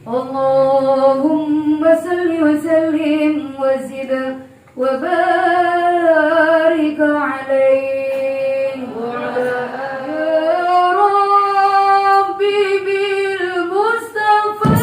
اللهم صل وسلم وزد وبارك عليه وعلى ربي بالمصطفى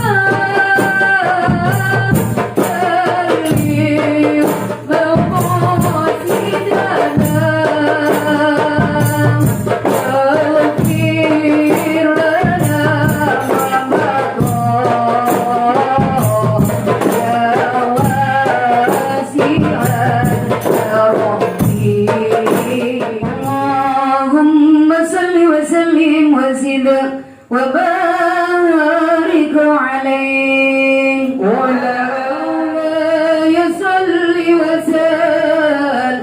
وبارك عليه وعلى آله صل وسلم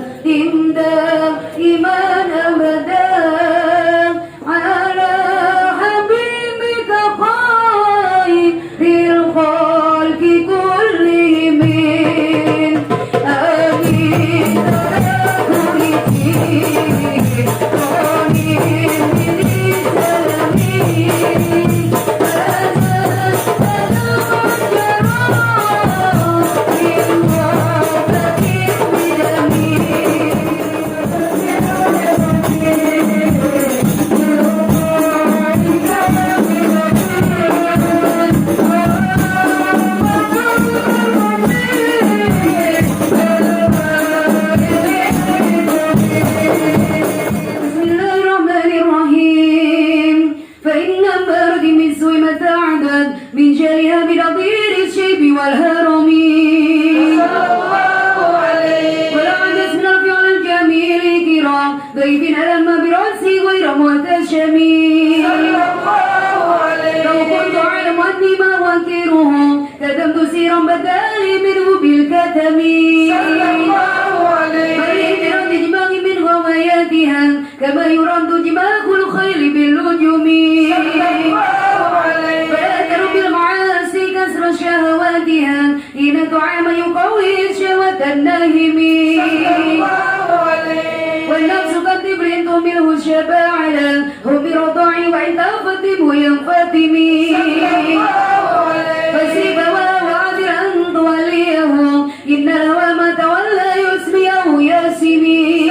دائما أبدا على حبيبك خير الخلق كلهم آمين والهرم والعدسنا في على الجميل الكرام ضيفنا لما برأسي غير مهتشم لو كنت أعلم أني ما أنكره كتمت سيرا بدالي منه بالكتم فلإنتراد جماغ من غواياتها كما يراد جماغ الخيل باللجم فيأثر بالمعاصي كسر شهواتها إن طعام يقوي شهوة الناهم والنفس قد تبرد منه الشباعلة هو برضاع وإن تفتم ينفتم فسيب وعذر أن توليه إن الهوى ما تولى يسميه ياسمي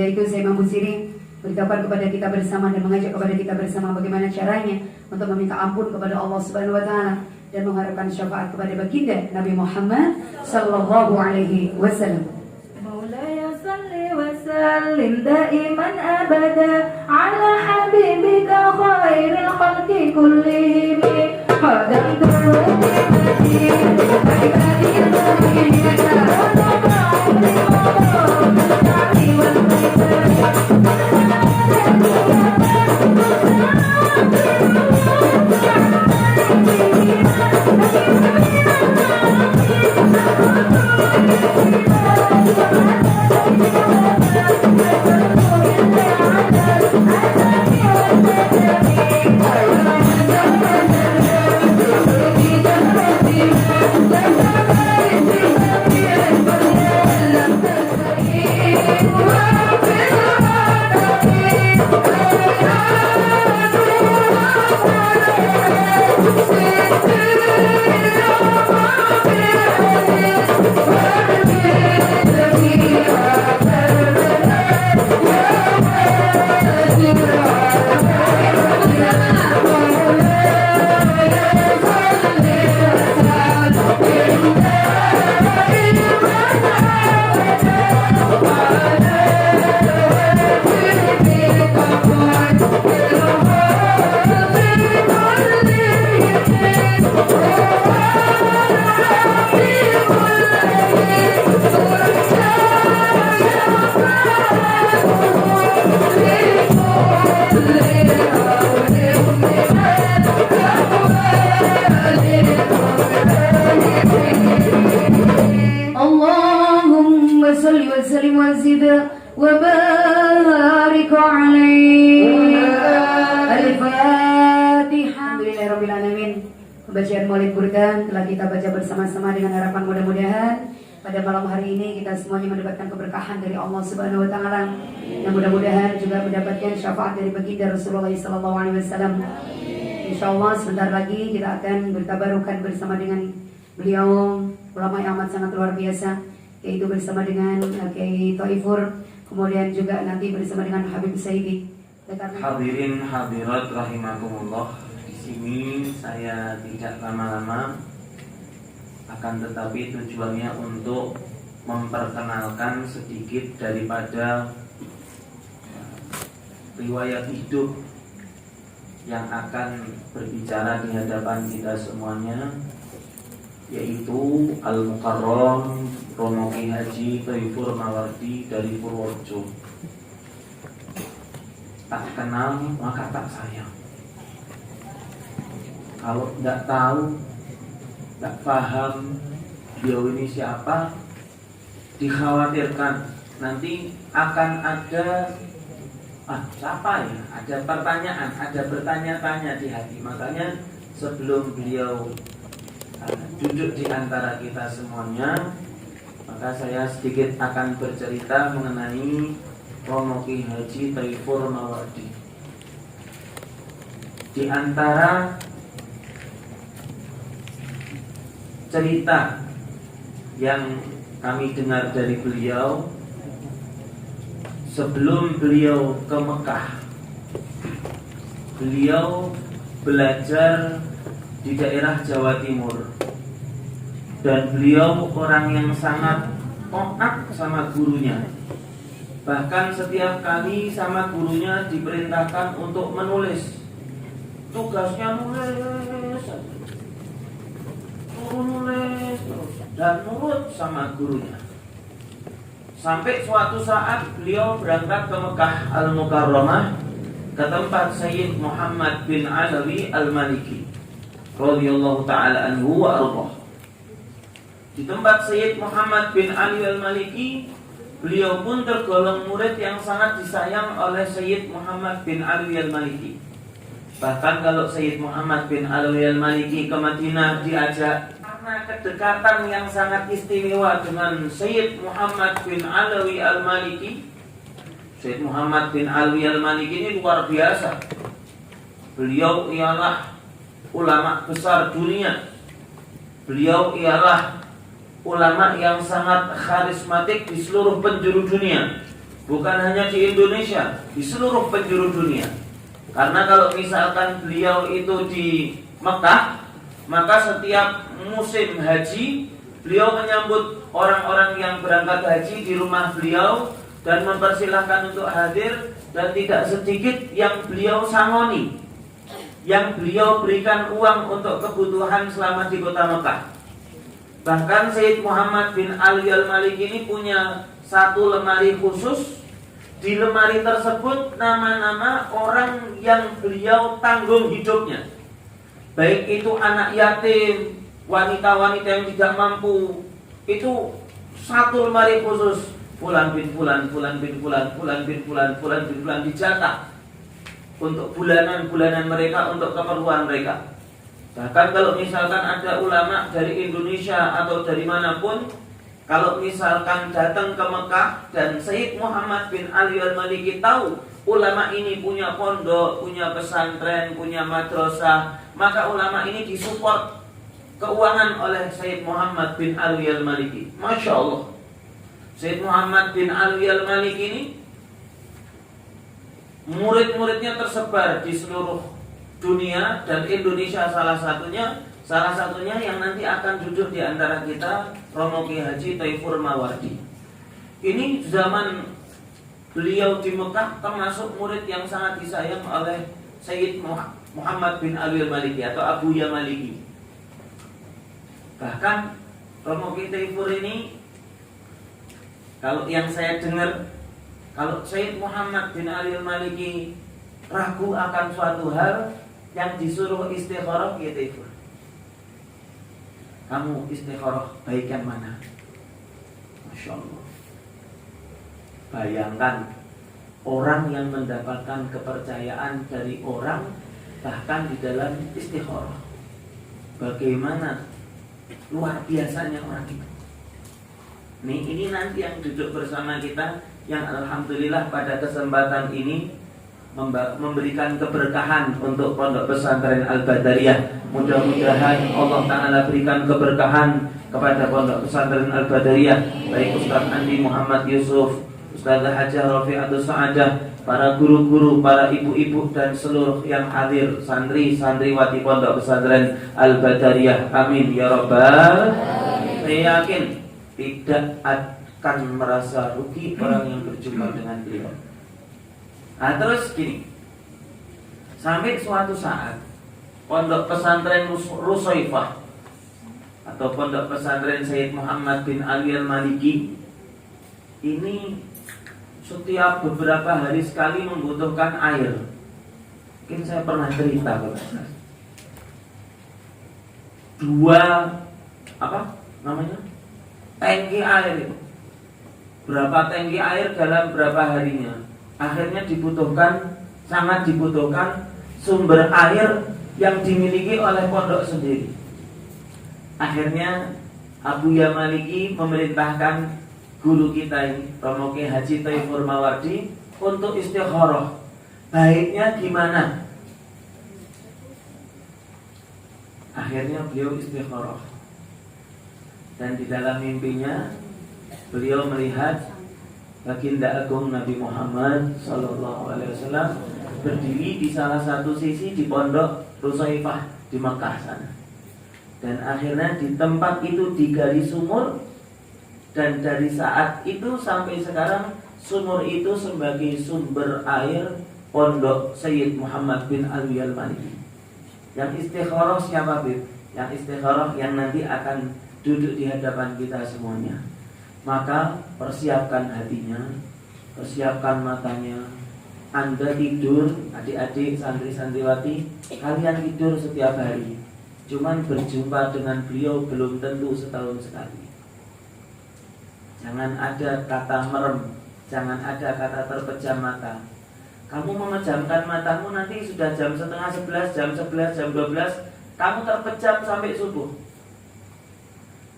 yaitu saya Imam Busiri beritahukan kepada kita bersama dan mengajak kepada kita bersama bagaimana caranya untuk meminta ampun kepada Allah Subhanahu wa taala dan mengharapkan syafaat kepada baginda Nabi Muhammad sallallahu alaihi wasallam. Maulaya salli wa sallim daiman abada ala habibika khairil khalqi kullihim qadamtu telah kita baca bersama-sama dengan harapan mudah-mudahan pada malam hari ini kita semuanya mendapatkan keberkahan dari Allah Subhanahu wa taala dan mudah-mudahan juga mendapatkan syafaat dari baginda Rasulullah sallallahu alaihi wasallam. Insyaallah sebentar lagi kita akan bertabarukan bersama dengan beliau, ulama yang amat sangat luar biasa, yaitu bersama dengan Kiai Thaifur, kemudian juga nanti bersama dengan Habib Saidi. Hadirin hadirat rahimakumullah, di sini saya tidak lama-lama, akan tetapi tujuannya untuk memperkenalkan sedikit daripada riwayat hidup yang akan berbicara di hadapan kita semuanya, yaitu Al-Mukarram Romo Ki Haji Thaifur Mawardi dari Purworejo. Tak kenal maka tak sayang. Kalau tidak tahu, tidak paham beliau ini siapa, dikhawatirkan nanti akan ada siapa ya? Ada pertanyaan, ada bertanya-tanya di hati. Makanya sebelum beliau duduk di antara kita semuanya, maka saya sedikit akan bercerita mengenai Romo Ki Haji Thaifur Mawardi. Di antara cerita yang kami dengar dari beliau, sebelum beliau ke Mekah, beliau belajar di daerah Jawa Timur. Dan beliau orang yang sangat taat sama gurunya. Bahkan setiap kali sama gurunya diperintahkan untuk menulis, tugasnya nulis, nulis terus, dan nurut sama gurunya. Sampai suatu saat beliau berangkat ke Mekah Al-Mukarramah, ke tempat Sayyid Muhammad bin Alawi Al-Maliki radhiyallahu ta'ala anhu wa ardhah. Di tempat Sayyid Muhammad bin Ali Al-Maliki, beliau pun tergolong murid yang sangat disayang oleh Sayyid Muhammad bin Ali Al-Maliki. Bahkan kalau Sayyid Muhammad bin Ali Al-Maliki ke Madinah diajak, karena kedekatan yang sangat istimewa dengan Sayyid Muhammad bin Alawi Al-Maliki. Sayyid Muhammad bin Alawi Al-Maliki ini luar biasa. Beliau ialah ulama besar dunia. Beliau ialah ulama yang sangat karismatik di seluruh penjuru dunia. Bukan hanya di Indonesia, di seluruh penjuru dunia. Karena kalau misalkan beliau itu di Mekah, maka setiap musim haji beliau menyambut orang-orang yang berangkat haji di rumah beliau dan mempersilahkan untuk hadir, dan tidak sedikit yang beliau sangoni, yang beliau berikan uang untuk kebutuhan selama di kota Mekah. Bahkan Sayyid Muhammad bin Ali Al-Maliki ini punya satu lemari khusus. Di lemari tersebut nama-nama orang yang beliau tanggung hidupnya, baik itu anak yatim, wanita-wanita yang tidak mampu. Itu satu lemari khusus, fulan bin fulan, fulan bin fulan, fulan bin fulan, fulan bin fulan, dijatah untuk bulanan-bulanan mereka, untuk keperluan mereka. Bahkan kalau misalkan ada ulama dari Indonesia atau dari manapun, kalau misalkan datang ke Mekah dan Sayyid Muhammad bin Ali Al-Maliki tahu ulama ini punya pondok, punya pesantren, punya madrasah, maka ulama ini disupport keuangan oleh Sayyid Muhammad bin Ali Al-Maliki. Masya Allah, Sayyid Muhammad bin Ali Al-Maliki ini murid-muridnya tersebar di seluruh dunia, dan Indonesia salah satunya yang nanti akan duduk di antara kita, Romo Ki Haji Thaifur Mawardi. Ini zaman beliau di Mekah termasuk murid yang sangat disayang oleh Sayyid Muhammad bin Ali Al-Maliki atau Abu Ya Maliki. Bahkan Romo Ki Thaifur ini, kalau yang saya dengar, kalau Sayyid Muhammad bin Ali Al-Maliki ragu akan suatu hal, yang disuruh istikharah Ki Thaifur. Kamu istikharah baik yang mana? Masya Allah. Bayangkan orang yang mendapatkan kepercayaan dari orang, bahkan di dalam istikharah. Bagaimana luar biasanya orang itu. Ini nanti yang duduk bersama kita, yang alhamdulillah pada kesempatan ini memberikan keberkahan untuk Pondok Pesantren Al-Badariyah. Mudah-mudahan Allah Ta'ala berikan keberkahan kepada Pondok Pesantren Al-Badariyah, baik Ustaz Andi Muhammad Yusuf, Ustazah Hajah Rafi'atus Sa'adah, para guru-guru, para ibu-ibu dan seluruh yang hadir, santri-santriwati Pondok Pesantren Al-Badariyah. Amin ya Rabbal. Saya yakin tidak akan merasa rugi orang yang berjumpa dengan beliau. Nah terus gini, sampai suatu saat Pondok Pesantren Rusaifah atau Pondok Pesantren Sayyid Muhammad bin Ali Al-Maliki ini setiap beberapa hari sekali membutuhkan air. Mungkin saya pernah cerita kalau tangki air itu. Berapa tangki air dalam berapa harinya? Akhirnya sangat dibutuhkan sumber air yang dimiliki oleh pondok sendiri. Akhirnya Abu Ya Maliki memerintahkan guru kita ini, Romo Kiai Haji Thaifur Mawardi, untuk istikharah. Baiknya gimana? Akhirnya beliau istikharah. Dan di dalam mimpinya beliau melihat Baginda Agung Nabi Muhammad SAW berdiri di salah satu sisi di Pondok Rusaifah di Mekah sana. Dan akhirnya di tempat itu digali sumur, dan dari saat itu sampai sekarang sumur itu sebagai sumber air Pondok Sayyid Muhammad bin Ali Al-Maliki. Yang istikharah siapa, Bib? Yang istikharah yang nanti akan duduk di hadapan kita semuanya. Maka persiapkan hatinya, persiapkan matanya. Anda tidur, adik-adik, santri-santriwati, kalian tidur setiap hari. Cuman berjumpa dengan beliau belum tentu setahun sekali. Jangan ada kata merem, jangan ada kata terpejam mata. Kamu memejamkan matamu nanti sudah jam setengah 11, jam 11, jam 12, kamu terpejam sampai subuh.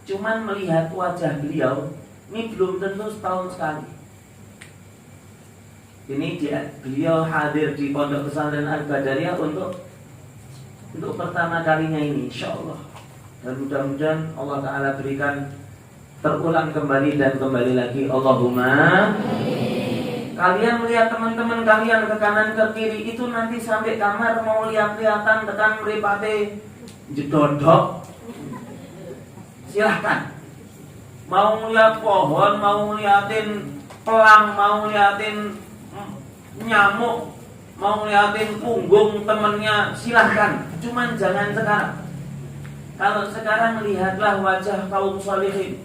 Cuman melihat wajah beliau, ini belum tentu setahun sekali. Ini beliau hadir di Pondok Pesantren Al-Badariyah untuk pertama kalinya ini, insyaAllah. Dan mudah-mudahan Allah Ta'ala berikan terulang kembali dan kembali lagi. Allahumma. Kalian melihat teman-teman kalian ke kanan ke kiri, itu nanti sampai kamar mau lihat-lihatan tekan mripate jedodok, silahkan. Mau ngeliat pohon, mau ngeliatin pelang, mau ngeliatin nyamuk, mau ngeliatin punggung temennya, silahkan. Cuman jangan sekarang. Kalau sekarang lihatlah wajah kaum sholihin,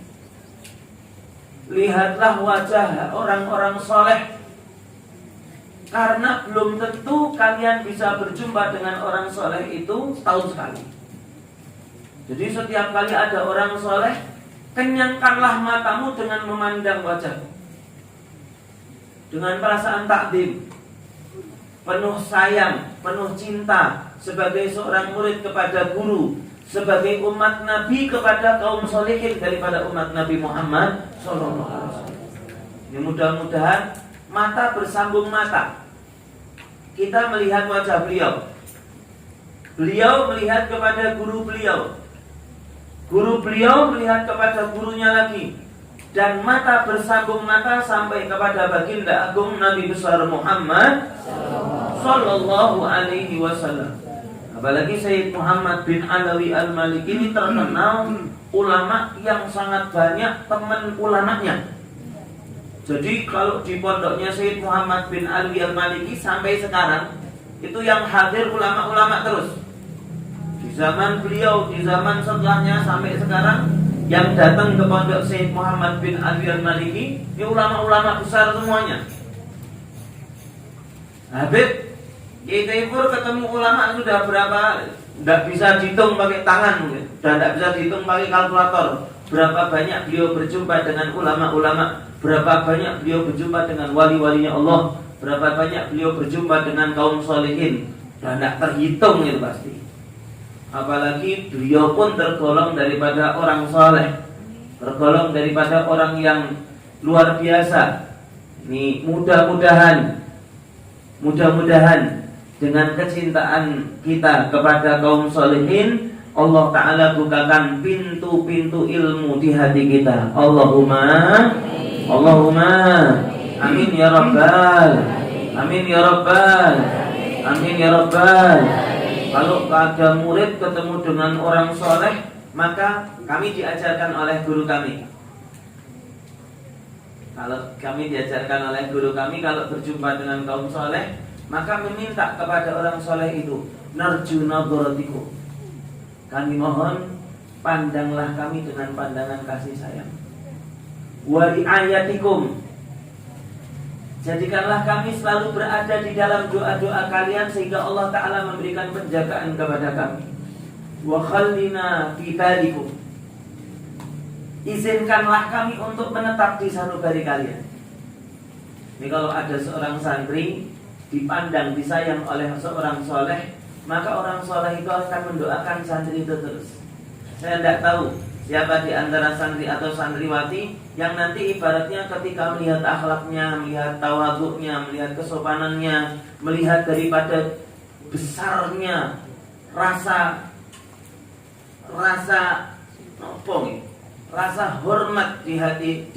lihatlah wajah orang-orang soleh. Karena belum tentu kalian bisa berjumpa dengan orang soleh itu setahun sekali. Jadi setiap kali ada orang soleh, kenyangkanlah matamu dengan memandang wajahmu, dengan perasaan takdim, penuh sayang, penuh cinta, sebagai seorang murid kepada guru, sebagai umat Nabi kepada kaum solehin daripada umat Nabi Muhammad SAW. Ini mudah-mudahan mata bersambung mata. Kita melihat wajah beliau, beliau melihat kepada guru beliau, guru beliau melihat kepada gurunya lagi, dan mata bersambung mata sampai kepada baginda agung Nabi besar Muhammad Sallallahu Alaihi Wasallam. Apalagi Sayyid Muhammad bin Alawi Al-Maliki ini terkenal ulama yang sangat banyak teman ulamanya. Jadi kalau di pondoknya Sayyid Muhammad bin Alawi Al-Maliki sampai sekarang itu yang hadir ulama-ulama terus. Di zaman beliau, di zaman setelahnya sampai sekarang, yang datang ke pondok Sayyid Muhammad bin Ali Al-Maliki ini ulama-ulama besar semuanya. Habib Kiai Thaifur ketemu ulama sudah berapa? Tidak bisa dihitung pakai tangan mungkin, dan tidak bisa dihitung pakai kalkulator. Berapa banyak beliau berjumpa dengan ulama-ulama, berapa banyak beliau berjumpa dengan wali-walinya Allah, berapa banyak beliau berjumpa dengan kaum sholihin, dan tidak terhitung itu pasti. Apalagi beliau pun tergolong daripada orang soleh, tergolong daripada orang yang luar biasa. Ini mudah-mudahan dengan kecintaan kita kepada kaum solehin, Allah Ta'ala bukakan pintu-pintu ilmu di hati kita. Allahumma amin ya rabbal, amin ya rabbal, amin ya rabbal. Kalau ada murid ketemu dengan orang soleh, maka kami diajarkan oleh guru kami. Kalau kami diajarkan oleh guru kami, kalau berjumpa dengan kaum soleh, maka meminta kepada orang soleh itu, narju nadharatikum, kami mohon pandanglah kami dengan pandangan kasih sayang. Wa ri'ayatikum, jadikanlah kami selalu berada di dalam doa-doa kalian sehingga Allah Ta'ala memberikan penjagaan kepada kami. Wa khallina fi talikum, izinkanlah kami untuk menetap di sanubari kalian. Ini kalau ada seorang santri dipandang, disayang oleh seorang soleh, maka orang soleh itu akan mendoakan santri itu terus. Saya tidak tahu siapa di antara santri atau santriwati yang nanti ibaratnya ketika melihat akhlaknya, melihat tawaduknya, melihat kesopanannya, melihat daripada besarnya rasa hormat di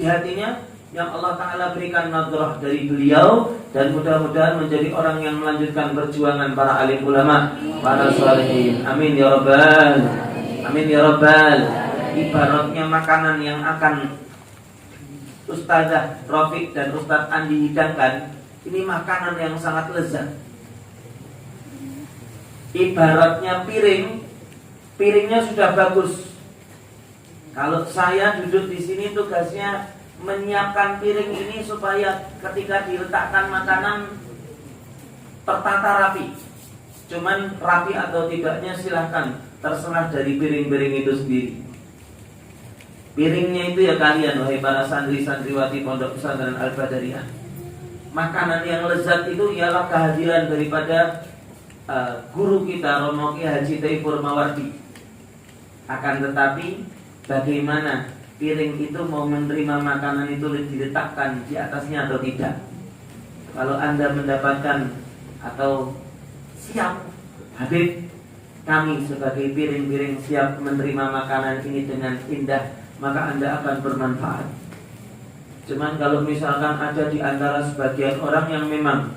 hatinya, yang Allah Ta'ala berikan nadrah dari beliau, dan mudah-mudahan menjadi orang yang melanjutkan perjuangan para alim ulama, para sholihin. Amin ya rabbal, amin ya rabbal. Ibaratnya makanan yang akan Ustazah Rafiq dan Ustaz Andi hidangkan, ini makanan yang sangat lezat. Ibaratnya piringnya sudah bagus. Kalau saya duduk di sini tugasnya menyiapkan piring ini supaya ketika diletakkan makanan tertata rapi. Cuman rapi atau tidaknya silahkan, terserah dari piring-piring itu sendiri. Piringnya itu ya kalian, wahai para santri-santriwati Pondok Pesantren Al-Badariyah. Makanan yang lezat itu ialah kehadiran daripada guru kita Romo Ki Haji Taifur Mawardi. Akan tetapi bagaimana piring itu mau menerima makanan itu diletakkan di atasnya atau tidak. Kalau Anda mendapatkan atau siap, Habib, kami sebagai piring-piring siap menerima makanan ini dengan indah, maka Anda akan bermanfaat. Cuman kalau misalkan ada di antara sebagian orang yang memang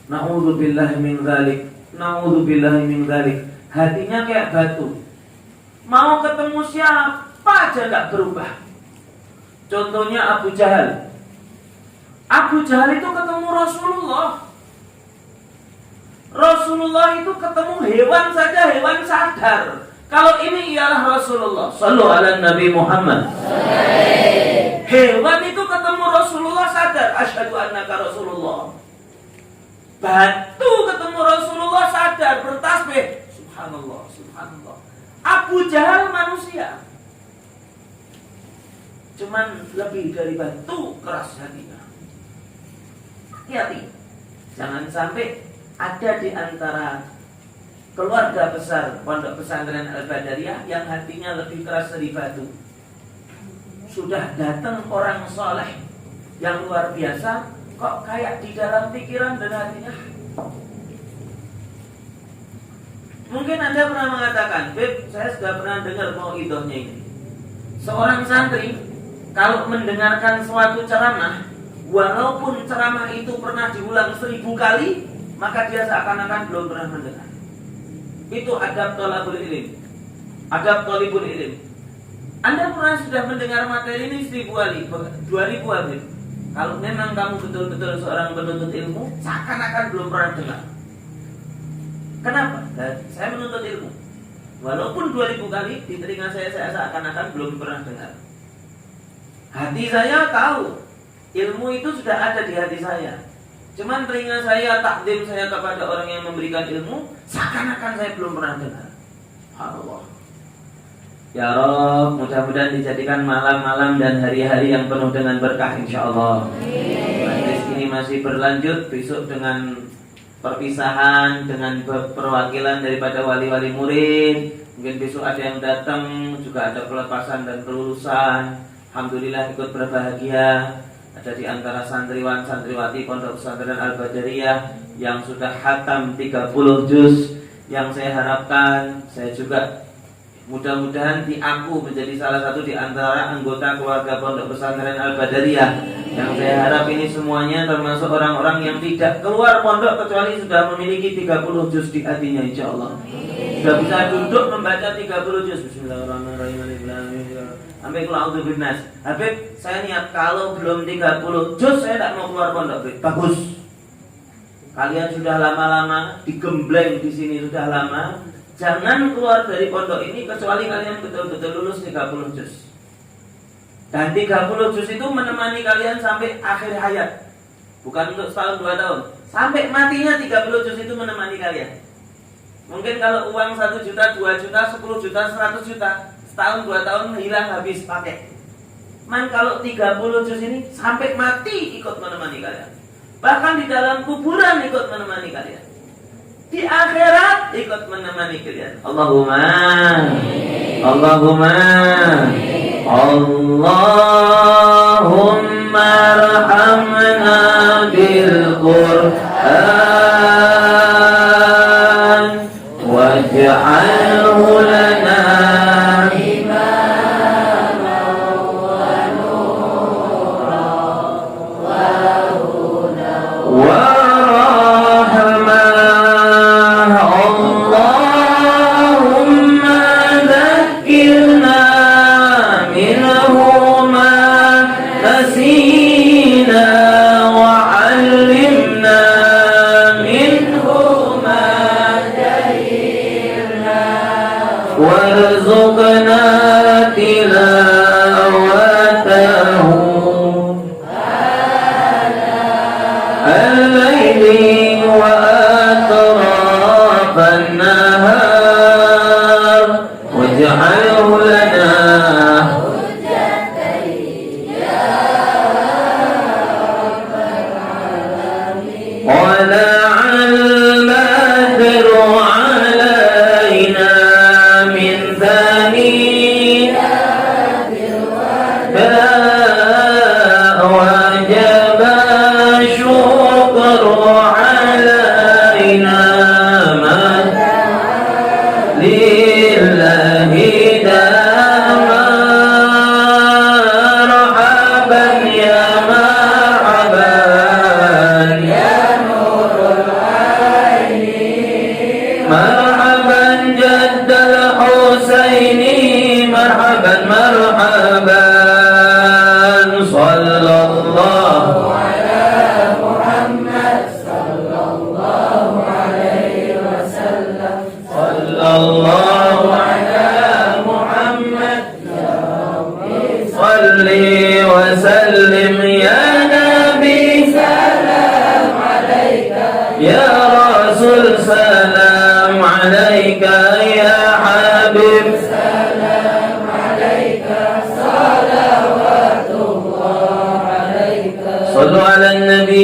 na'udzubillahi min dzalik, hatinya kayak batu, mau ketemu siapa aja gak berubah. Contohnya Abu Jahal. Abu Jahal itu ketemu Rasulullah itu ketemu hewan saja, hewan sadar kalau ini ialah Rasulullah. Shallu ala Nabi Muhammad. Hewan itu ketemu Rasulullah sadar, asyhadu annaka Rasulullah. Batu ketemu Rasulullah sadar, bertasbih, subhanallah, subhanallah. Abu Jahal manusia, cuman lebih dari batu keras hatinya. Hati-hati, jangan sampai ada di antara keluarga besar Pondok Pesantren Al-Badariyah yang hatinya lebih keras dari batu. Sudah datang orang soleh yang luar biasa, kok kayak di dalam pikiran dan hatinya. Mungkin Anda pernah mengatakan, Beb, saya sudah pernah dengar mauidahnya ini. Seorang santri kalau mendengarkan suatu ceramah, walaupun ceramah itu pernah diulang 1000 kali, maka dia seakan-akan belum pernah mendengar. Itu adab thalabul ilm, adab thalibul ilm. Anda pernah sudah mendengar materi ini 1000 kali, 2000 kali. Kalau memang kamu betul-betul seorang penuntut ilmu, seakan-akan belum pernah dengar. Kenapa? Saya menuntut ilmu. Walaupun 2000 kali di telinga saya seakan-akan belum pernah dengar. Hati saya tahu ilmu itu sudah ada di hati saya. Cuman telinga saya, takdim saya kepada orang yang memberikan ilmu, seakan-akan saya belum pernah dengar. Allah. Ya Rabb, mudah-mudahan dijadikan malam-malam dan hari-hari yang penuh dengan berkah, insyaallah. Majlis ini masih berlanjut besok dengan perpisahan dengan perwakilan daripada wali-wali murid. Mungkin besok ada yang datang, juga ada pelepasan dan kelulusan. Alhamdulillah ikut berbahagia. Ada di antara santriwan santriwati Pondok Pesantren Al-Badariyah yang sudah khatam 30 juz. Yang saya harapkan, saya juga mudah-mudahan aku menjadi salah satu di antara anggota keluarga Pondok Pesantren Al-Badariyah. Yang saya harap ini semuanya termasuk orang-orang yang tidak keluar pondok kecuali sudah memiliki 30 juz di hatinya, insyaallah. Sudah bisa duduk membaca 30 juz. Bismillahirrahmanirrahim. Sampai qul binnas. Habib, saya niat kalau belum 30 juz saya tidak mau keluar pondok. Bagus. Kalian sudah lama-lama digembleng di sini sudah lama. Jangan keluar dari pondok ini kecuali kalian betul-betul lulus 30 juz. Dan 30 juz itu menemani kalian sampai akhir hayat. Bukan untuk setahun 2 tahun. Sampai matinya 30 juz itu menemani kalian. Mungkin kalau uang 1 juta, 2 juta, 10 juta, 100 juta, setahun 2 tahun hilang habis pakai. Kalau 30 juz ini sampai mati ikut menemani kalian. Bahkan di dalam kuburan ikut menemani kalian. Di akhirat ikut menemani kalian. Allahumma Allahumma arhamna bil Qur'an waj'alhu lana warzuqna tilawatahu al-laili wa atrafan nahar waj'alhu lana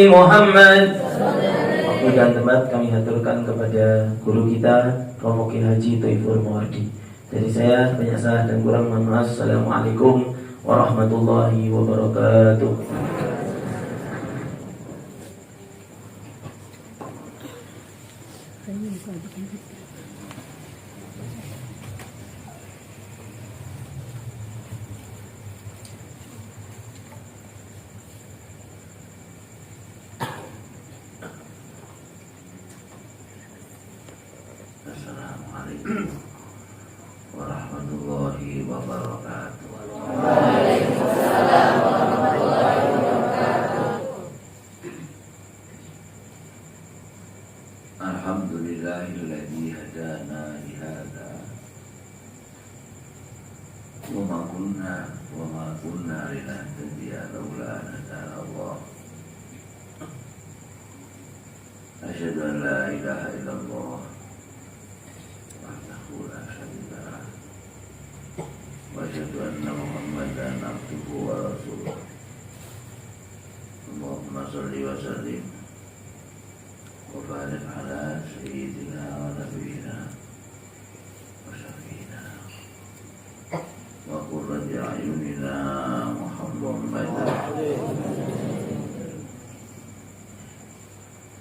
Muhammad. Waktu dan tempat kami haturkan kepada guru kita Romo Kiai Haji Thaifur Mawardi. Dari saya banyak salah dan kurang mohon maaf. Assalamualaikum warahmatullahi wabarakatuh. Assalamualaikum warahmatullahi wabarakatuh. Waalaikumsalam warahmatullahi wabarakatuh. Alhamdulillahilladzi hadana li hadza wa ma kunna linahtadiya laula an hadana Allah. Asyhadu an la ilaha illallah wa asyhadu anna Muhammadan abduhu wa rasuluh. Allahumma shalli wa sallim wa وبارك على سيدنا ونبينا وشفينا وقرة أعيننا محمد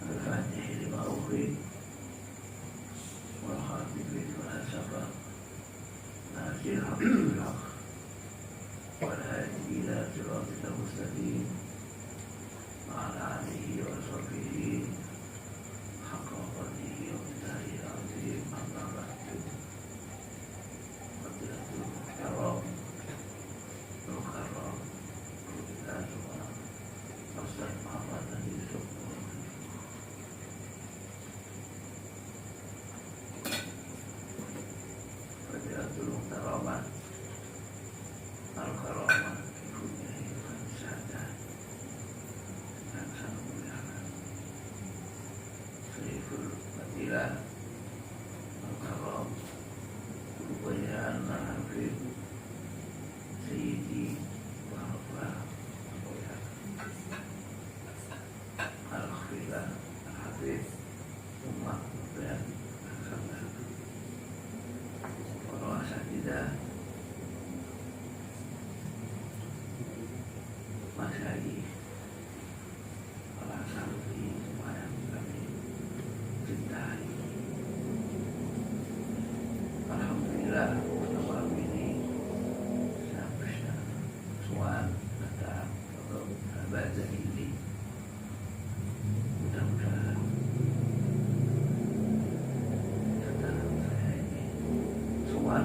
الفاتح لما أغلق والخاتم لما سبق ناصر الحق بالحق والهادي إلى صراطك المستقيم وعلى آله وصحبه حق قدره ومقداره العظيم أما بعد فضيلة المحترم المكرم الأستاذ محمد نبيل سبحانه فضيلة المحترمة الكرامة ibunya Ivan Sada yang sangat mulia Sayyidul Fadilah Al-Karam Kebayaan Al-Hafid Sayyidi Bahwa Al-Khfilah Al-Hafid Umat dan Al-Sabah Para asatidah Masyarakat para santri semua yang kami cintai. Alhamdulillah malam ini saya bisa semua datang untuk baca ini. Mudah-mudahan kedatangan saya ini semua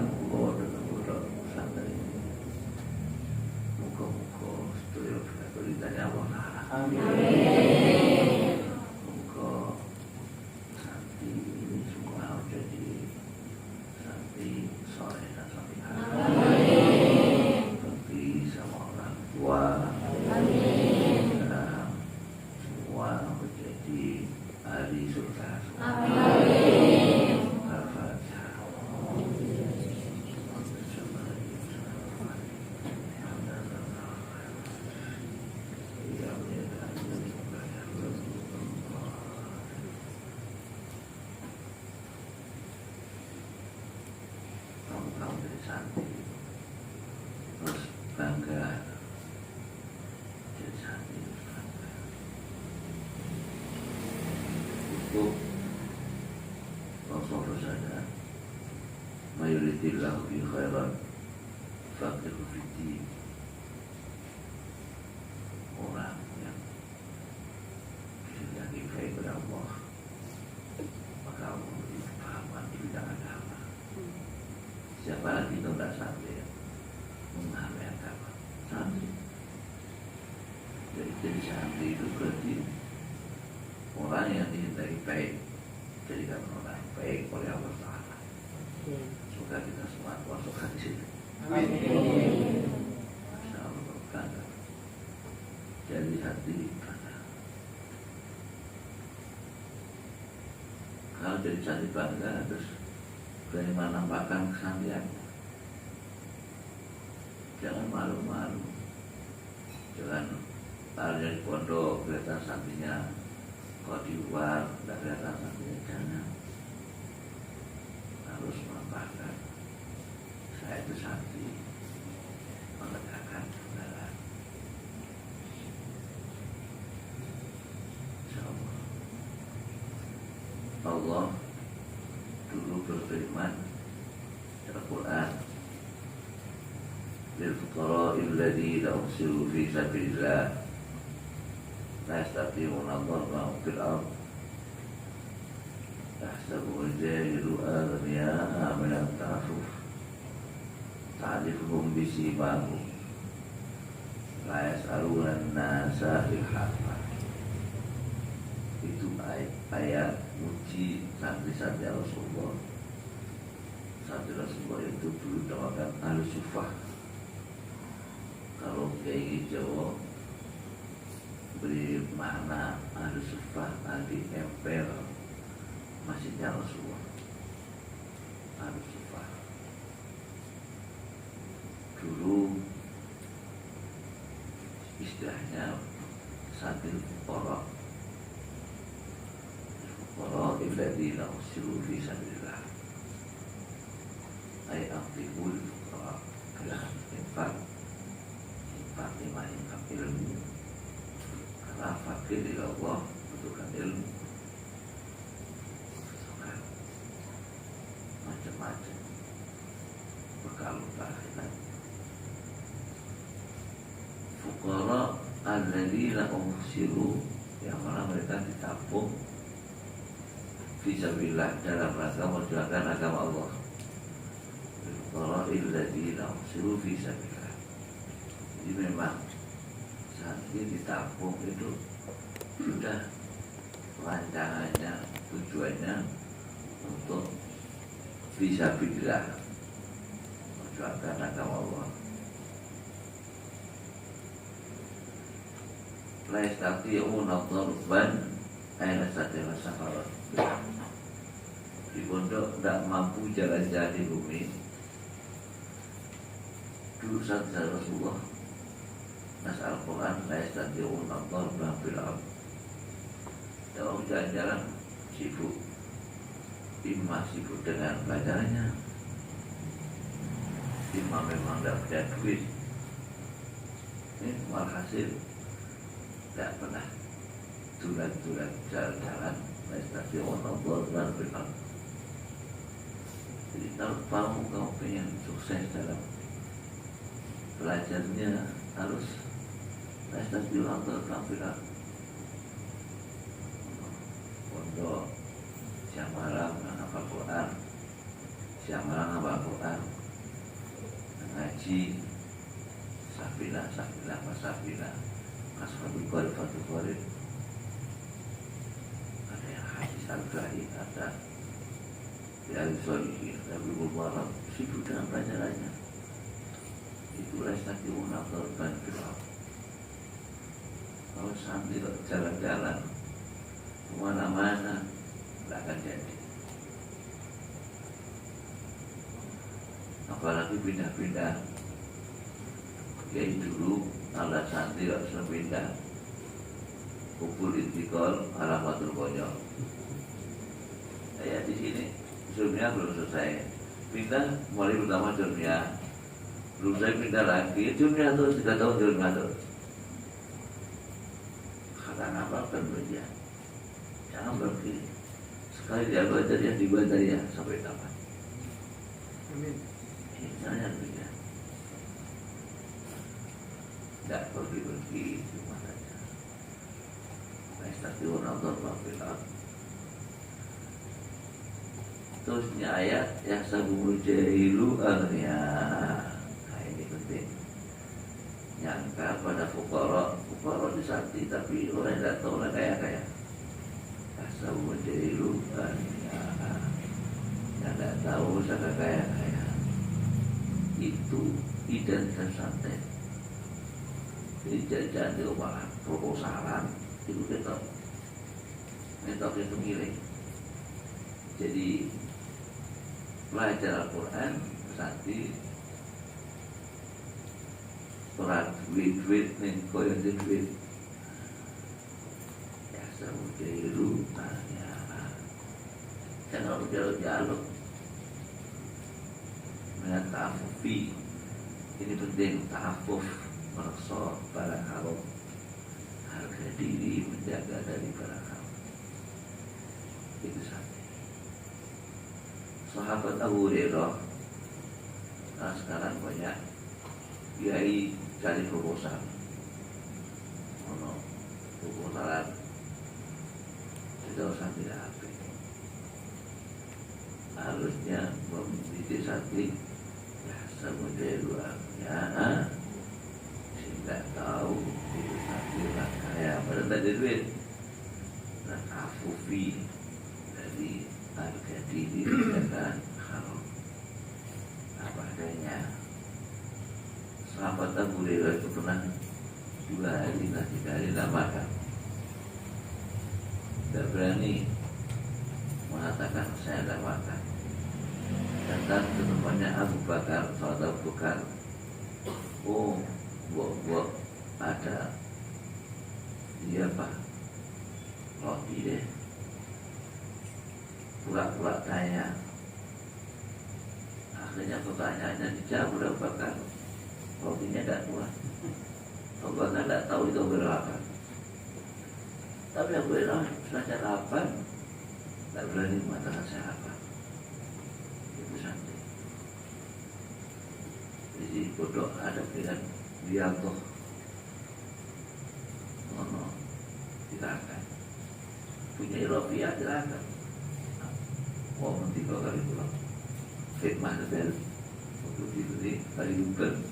dan santri ini muka-muka setuju beritanya Allah Ta'ala. Amin. Muka santri ini semua jadi santri soleh dan salihah. Amin. Santri sama orang tua. Amin. Dan semua menjadi ahli surga. Amin. Al-Fatihah. Kamu dari santri terus bangga jadi santri terus bangga untuk Rasulullah saja mayuritillahu bi khairan faqihu fiddin orang yang dikehendaki baik kepada Allah maka Allah memberi kepahaman di bidang agama. Siapa lagi itu tidak santri memahami agama santri. Jadi santri itu berarti orang yang dicintai baik, jadikan orang baik oleh Allah Ta'ala. Semoga kita semua masuk hati sini. Amin. Masya Allah berkata jadi hati kata kalau jadi santri bangga terus berani menampakkan kesantian. Jangan malu-malu. Jangan tanya di pondok kelihatan santrinya, kalau di luar tidak kelihatan santrinya. Jangan. Harus menampakkan saya itu santri, menegakkan kebenaran. Insyaallah. Allah dulu berfirman dalam Quran lil fuqara'il ladzina uhsiru fi sabilillah la yastati'una dharban fil ard yahsabuhum al-jahilu aghniya'a min at-ta'affuf ta'rifuhum bisimahum la yas'aluna an-nasa ilhafa. Itu ayat muji santri-santri Rasulullah. Santri Rasulullah itu dulu dinamakan ahli sufah. Kalau kayak Jawa beri makna ahli sufah, ahli emper, masihnya Rasulullah. Ahli sufah dulu istilahnya santri fuqara. الذين أرسلوا في سبيل الله أي أنفقوا للفقراء dengan infak lima infak ilmu, karena fakir ila Allah butuhkan ilmu, butuhkan macam-macam bekal untuk akhirat. Fuqara alladzina uhsiru, yang mana mereka ditampung fisabilillah dalam rangka memperjuangkan agama Allah. Fuqara alladzina uhsiru fisabilillah. Jadi memang saat ini ditampung itu sudah rancangannya, tujuannya untuk fisabilillah, memperjuangkan agama Allah. La yastati'una dharban ay la yastati'una safaran. Di pondok tidak mampu jalan-jalan di bumi. Dulu saat Rasulullah nas Al-Quran la yastati'una dharban fil ardh. Kalau jalan-jalan sibuk, imam sibuk dengan bacanya, imam memang tidak punya duit. Ini walhasil tidak pernah tulan-tulan jalan-jalan yastati'una dharban fil ardh. Jadi kalau kamu pengen sukses dalam belajarnya, harus yastati'una dharban fil ardh. Pondok siang malam menghafal Quran, siang malam menghafal Quran, ngaji, safilah, Ashabul Qarib, Fathul Qarib, ada yang hadis al-Ghari, ada yang Solihin, ada Bibul Barat, sibuk dengan pelajarannya. Itu yastati'una dharban fil ardh. Kalau sambil jalan-jalan kemana-mana, tidak akan jadi. Apalagi pindah-pindah. Jadi dulu Allah santri harus pindah kumpul intikal alamatul konyol. Saya di sini dunia belum selesai, pindah mulai pertama dunia, belum saya pindah lagi dunia terus 3 tahun dunia terus. Kata ngapalkan dia, jangan berpikir sekali dia belajar yang dibaca ya sampai tamat. Amin. Ini jangan pindah. Tidak pergi-pergi cuma saja. Yastati'una dharban fil ardh. Terusnya ayat yahsabul jahilu aghnia. Nah ini penting. Nyangka pada fuqara disakti tapi orang tidak tahu orang kaya-kaya. Yahsabul jahilu aghnia. Yang tidak tahu saya kaya-kaya. Itu identitas santai. Jadi jajan di rumah proposalan itu ketok itu milik. Jadi belajar Al-Quran berarti orang duit nih koyo duit ya semudiru tanya jangan jaluk dengan ta'afufi. Ini penting, ta'afuf, mereksa barang haram, harga diri, menjaga dari barang haram. Itu satu. Sahabat Abu Hurairah, nah sekarang banyak kiai cari proposal, proposalan, tidak usah tidak apa. Harusnya memiliki satu ya semuanya luarnya. Tidak tahu itu satu lah kaya pada tadi duit dan afufi dari harga diri dan haram apa adanya. Sahabat Abu Hurairah itu pernah 2 hari dan 3 hari tidak makan, tidak berani mengatakan saya tidak makan. Datang ke tempatnya Abu Bakar, sahabat Abu Bakar, oh buat ada dia pak roti deh. pertanyaannya dijawab oleh Abu Bakar. Rotinya tidak kuat. Abu Bakar tidak tahu itu berapa. Tapi Abu Bakar saja lapar, tidak berani mengatakan saya lapar. Itu santai. Jadi bodoh ada dengan diantoh. Oh, silakan. Punya Eropia silakan. Oh, nanti 2 kali pulang. Khidmah dari waktu diberi kali Google.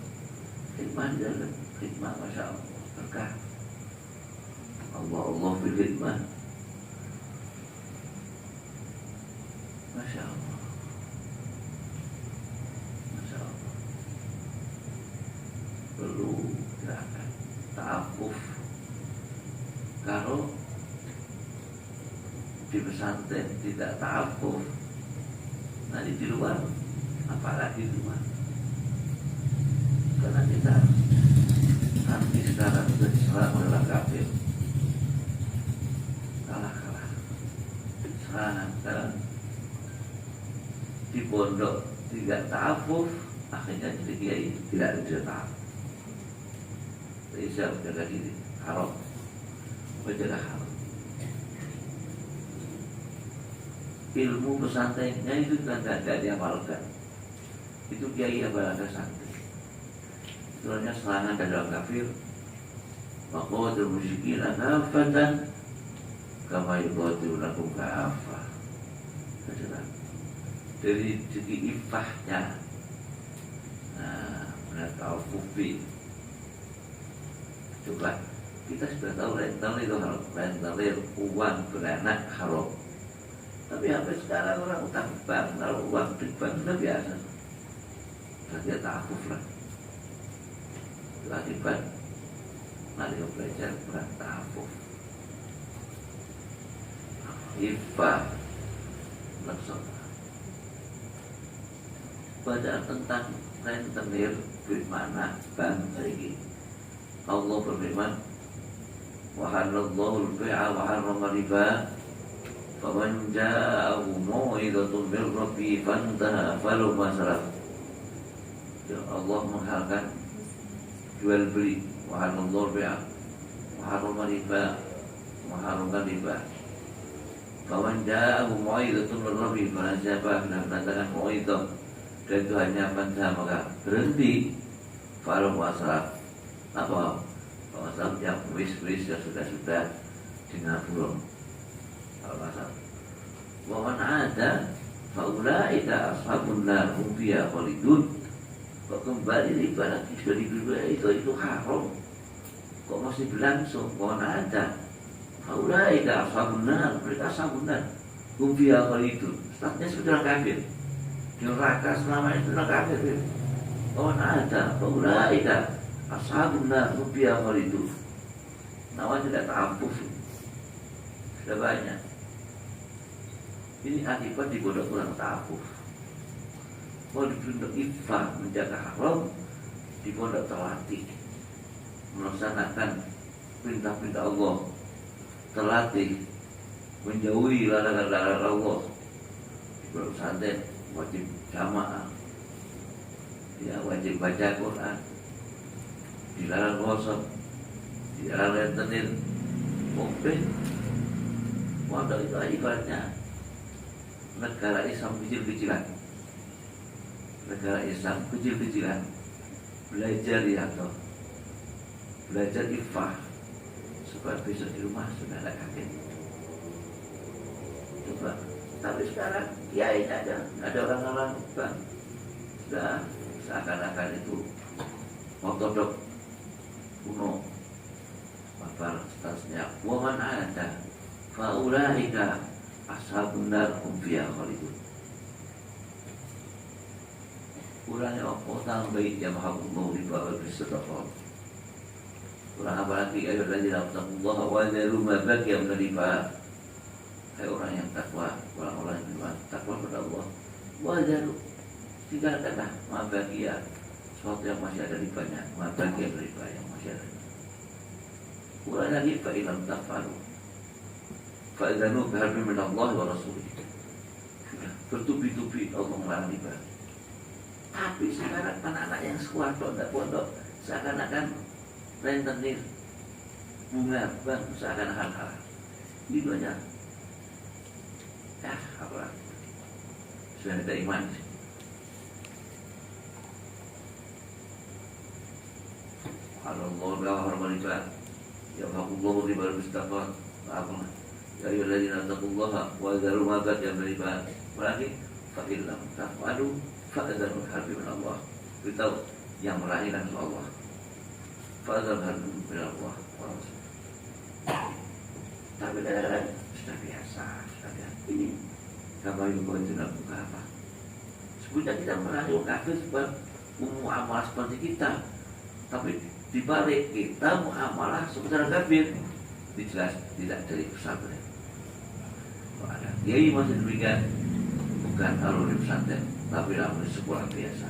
Khidmah di dalam khidmah, masya Allah, berkah. Allah bil khidmah, masya Allah, masya Allah. Perlu gerakan ta'afuf. Kalau di pesantren tidak ta'afuf, nanti di luar, apalagi di luar. Karena kita nanti sekarang sudah diserang oleh orang kafir, kalah serangan. Sekarang di pondok tidak ta'afuf, akhirnya jadi kiai tidak bisa ta'afuf. Jadi saya menjaga diri, haram, menjaga haram. Ilmu pesantrennya itu kan tidak diamalkan. Itu kiai abalaka santri. Itu hanya serangan dari orang kafir. Maka musyrikin kafatan kama yuqatilunakum kafah. Dari segi ifahnya, menataufufi. Coba kita sudah tahu rental itu haram, rental uang beranak haram. Tapi sampai sekarang orang utang bank, kalau uang di bank sudah biasa. Dia ta'afuf lah. Akibat mari belajar perang ta'afuf. Ifah laksana. Bacaan tentang rentenir bagaimana bangsa ini. Allah berfirman, wa halallahu al-bai'a wa harrama riba. Faman ja'ahu mau'izatun min rabbih fantaha falahu ma salaf. Ya Allah menghalalkan jual beli, wa halallahu al-bai'a wa harrama riba, mengharamkan riba. Faman ja'ahu mau'izatun min rabbih, barang siapa yang mendatangkan mau'izah dan itu hanya fantaha, maka berhenti, falahu ma salaf. Apa? Masalah yang wis-wis yang sudah di ngapura. Al-Masal. Wa man ada faulaika ashabun nar hum fiha khalidun. Kok kembali riba lagi dari riba itu haram. Kok masih berlangsung? Wa man ada faulaika ashabun nar, mereka ashabun nar hum fiha khalidun. Statusnya sudah kafir. Di neraka selama itu sudah kafir. Wa man ada faulaika ashabun nar hum fiha khalidun. Nawa tidak ta'afuf. Sudah banyak. Ini akibat di pondok kurang ta'afuf. Mau di pondok ifah menjaga haram, di pondok terlatih melaksanakan perintah-perintah Allah, terlatih menjauhi larangan-larangan Allah. Di pondok pesantren wajib jamaah, ya wajib baca Quran, dilarang gosok, dilarang rentenir, mungkin pondok itu ibaratnya negara Islam kecil-kecilan. Negara Islam kecil-kecilan. Belajar ya toh. Belajar ifah supaya besok di rumah sudah ada kaget. Coba. Tapi sekarang kiai ada orang-orang bang sudah seakan-akan itu ortodok kuno. Apa statusnya? Wa man ada faulaika ashabun nar hum fiha khalidun. Kurangnya apa tambahin ya mahabullah di bawah bersedekah. Kurang apa lagi ayat lagi dalam Allah wa daru ma baqiya min riba. Hai orang yang takwa, orang-orang yang takwa kepada Allah. Wa daru tinggalkanlah ma baqiya, sesuatu yang masih ada ribanya, ma baqiya riba yang masih ada. Kurang lagi fa ilam tafalu fa'idhanu biharbi min Allah wa rasulih. Sudah bertubi-tubi Allah melarang riba. Tapi sekarang anak-anak yang sekolah tidak pondok seakan-akan rentenir bunga bank seakan-akan halal. Ini banyak. Ya, apa? Sudah ada iman. Allah berfirman, ya Allah riba mustaqat. Apa? Ya ayyuhalladzina taqullaha wa dzaru ma baqiya min riba. Berarti fa illam taf'alu fa'dzarul harbi min Allah. Beritahu yang melahirkan Allah. Fa'dzarul harbi min Allah. Tapi kadang-kadang sudah biasa. Ini kamu itu buka apa? Sebutnya kita merayu kafir sebab muamalah seperti kita, tapi dibalik kita muamalah seperti kafir, dijelas tidak dari pesantren. Kalau ada kiai masih demikian, bukan alumni pesantren, tapi alumni sekolah biasa.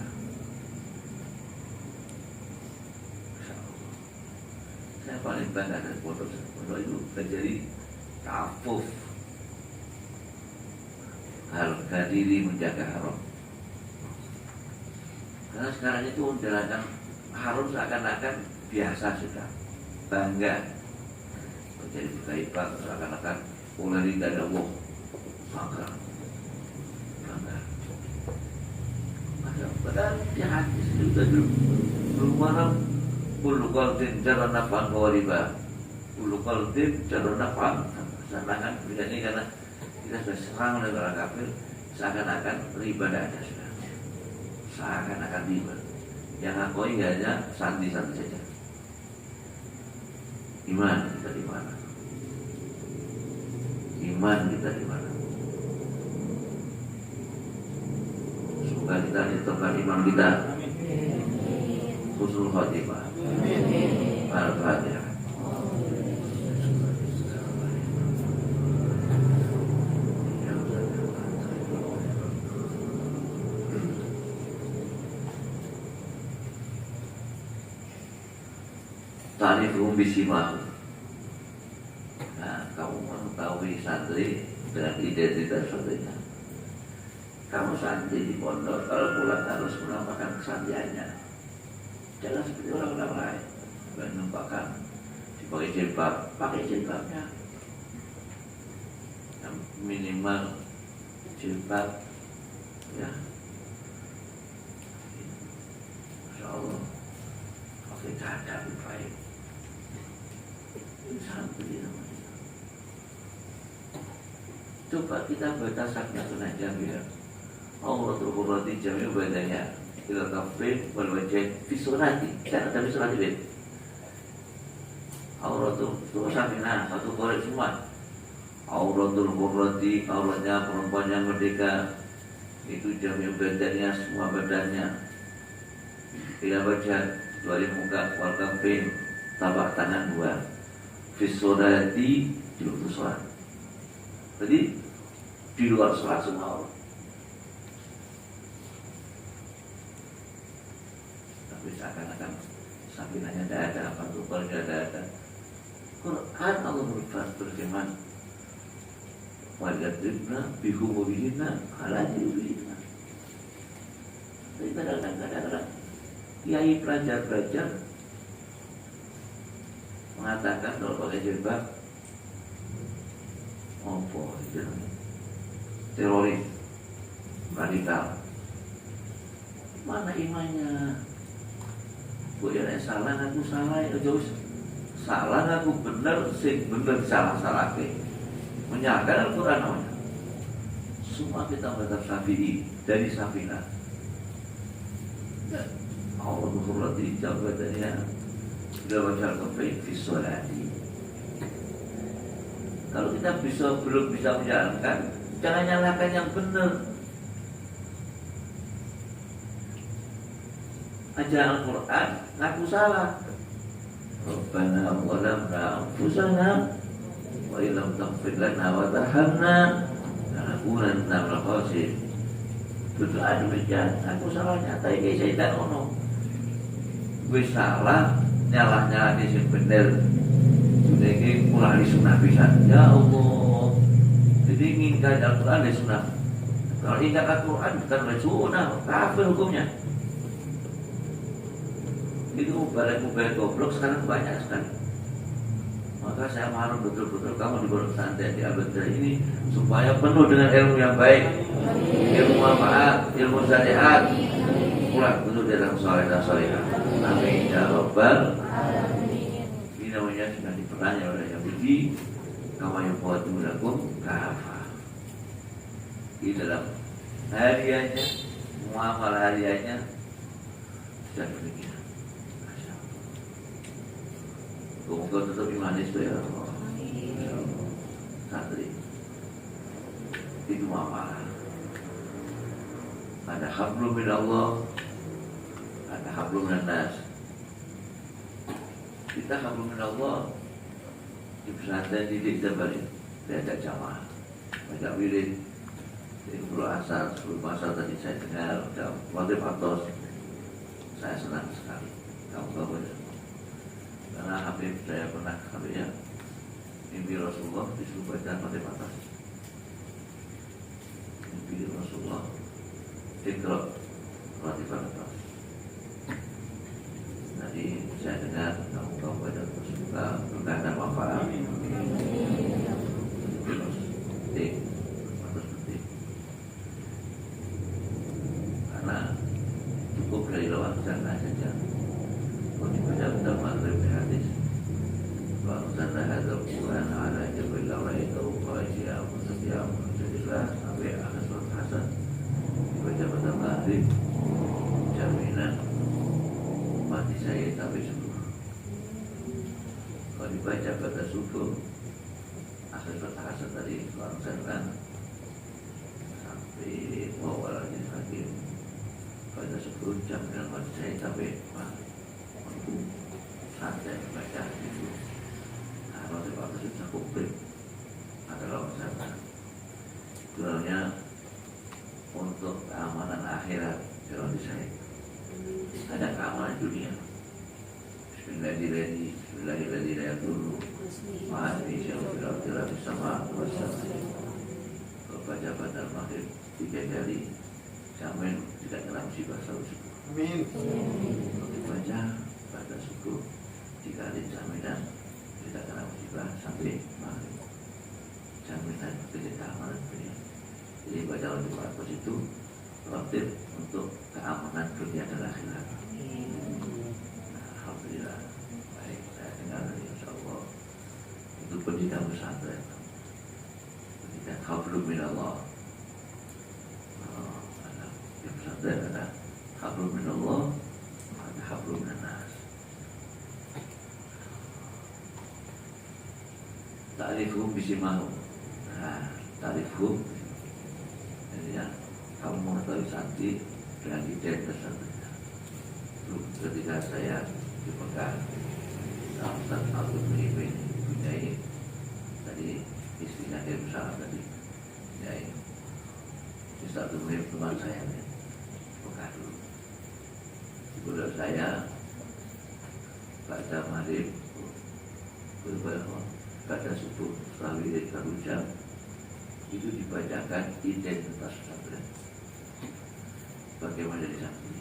Saya paling bangga dari pondok itu terjadi ta'afuf, harga diri menjaga haram. Karena sekarang itu menjalankan haram seakan-akan biasa sudah, bangga menjadi berkaitan seakan-akan mulai dari Allah, bangga. Padahal yang hadis itu tadi belum Ulu qalbin jalan naf'an wa riba. Ulu qalbin jalan naf'an. Sedangkan ini karena kita sudah serang oleh orang kafir, seakan-akan riba tidak ada sudah. Seakan-akan riba. Yang akui hanya santi-santi saja. Iman kita di mana? Iman kita di mana? Semoga kita ditemukan iman kita. Husnul Khotimah. Al-Fatihah. Ta'rifuhum bisimahum. Nah, kamu mengetahui santri dengan identitas santrinya. Kamu santri di pondok, kalau pulang harus menampakkan kesantriannya. Jangan seperti orang-orang lain menampakkan dipakai jilbab, pakai jilbabnya. Yang minimal jilbab, ya. Masya Allah, pakai cadar lebih baik. Ini santri namanya. Coba kita baca Saknatun Najamiyah. Allah Tuhan jami'u badanya ila kafin wal wajah fi surati. Cara kami surati bet. Auratul Safina satu korek semua. Auratul Qurrati, auratnya perempuan yang merdeka, itu jami'u badannya, semua badannya. Ila wajah, dari muka, wal kafin, tapak tangan dua. Fi surati, di luar sholat. Jadi di luar sholat semua orang. Seakan-akan sampingannya tidak ada, apa tubalnya tidak ada. Quran Allah berfirman, wajadibna bihumurihina ala jilbihina. Tapi kadang-kadang kiai pelajar-pelajar mengatakan kalau pakai jilbab, apa itu teroris, radikal. Mana imannya? Bu ya salah aku salah itu terus salah aku benar sing benar salah ke menyalahkan Al-Quran namanya. Semua kita mazhab Syafi'i dari Safina. Allah berfirman jawabannya sudah baca Al-Quran fi sholati. Kalau kita belum bisa menjalankan, jangan nyalakan yang benar. Ajaran Al-Quran ngaku salah. Rabbana zalamna anfusana wa illam taghfir lana wa tarhamna lanakunanna minal khasirin. Berdoa demikian, aku salah nyata iki setan ono. Wis salah nyalah-nyalah sing bener. Iki mulai sunah pisan. Ya Allah. Jadi ingin Al-Quran di sunnah. Kalau ingkar Al-Quran bukan sunnah, kafir hukumnya. Itu mubalik goblok sekarang banyak sekali. Maka saya harap betul-betul kamu di pondok pesantren di Al-Badrah ini supaya penuh dengan ilmu yang baik, ilmu manfaat, ilmu syariat, pulang penuh dalam soleh dan solehah. Amin ya rabbal alamin. Ini namanya sudah dipertanya oleh Yahudi, kama yuqatu lakum kafah. Di dalam hariannya, muamal hariannya sudah demikian. Semoga tetap imanis ya Allah. Santri itu apa? Ada hablum min Allah, ada hablum min nas. Kita hablum min Allah di pesantren di Jabalin, diajak jamaah, baca wirid. Sebelum asar, sebelum asar tadi saya dengar Wajib Atos. Saya senang sekali. Kamu tahu ya? Karena Habib saya pernah Habibnya mimpi Rasulullah disuruh baca Fatihah atas. Mimpi Rasulullah Iqra Fatihah atas. Jadi saya dengar kamu baca semoga berkata manfaat. Penting, penting. Karena cukup dari lawan sana saja. Dalam maghrib hadis Wa'zana hadal Quran ala jabil lawaitu Qajiyah Musafiyah Musafiyah sampai akhir surat Hasan dibaca pada maghrib jaminan mati saya sampai subuh. Kalau dibaca pada subuh akhir surat Hasan tadi langsungkan sampai wawal hadis hakim pada subuh jaminan mati saya sampai maghrib. Santai baca itu. Nah, kalau saya itu cukup adalah sana. Sebenarnya untuk keamanan akhirat kalau di saya ada keamanan dunia. Bismillahirrahmanirrahim dulu. Maaf insyaallah bersama bersama. Baca pada maghrib 3 kali. Jamin tidak kena musibah subuh. Amin. Baca pada subuh 3 kali jaminan tidak kena musibah sampai maghrib. Jaminan keamanan dunia. Jadi baca wajib atas itu relatif untuk keamanan dunia dan akhirat. Alhamdulillah. Baik, saya dengar insyaallah itu pendidikan pesantren. Pendidikan hablum minallah. Di pesantren ada hablum minallah, ada hablum minas. Ta'rifhum bisimahum. Nah, ta'rifhum. Jadi ya, kamu mengetahui santri dengan identitas santrinya. Dulu ketika saya di Mekah, Ustaz Abdul Muhyiddin punyai tadi istrinya dia besar tadi, punyai Ustaz Abdul Muhyiddin teman saya nih, Mekah dulu. Ibu saya baca maghrib, baca subuh, setelah wirid 1 jam itu dibacakan identitas pesantren. Bagaimana jadi santri?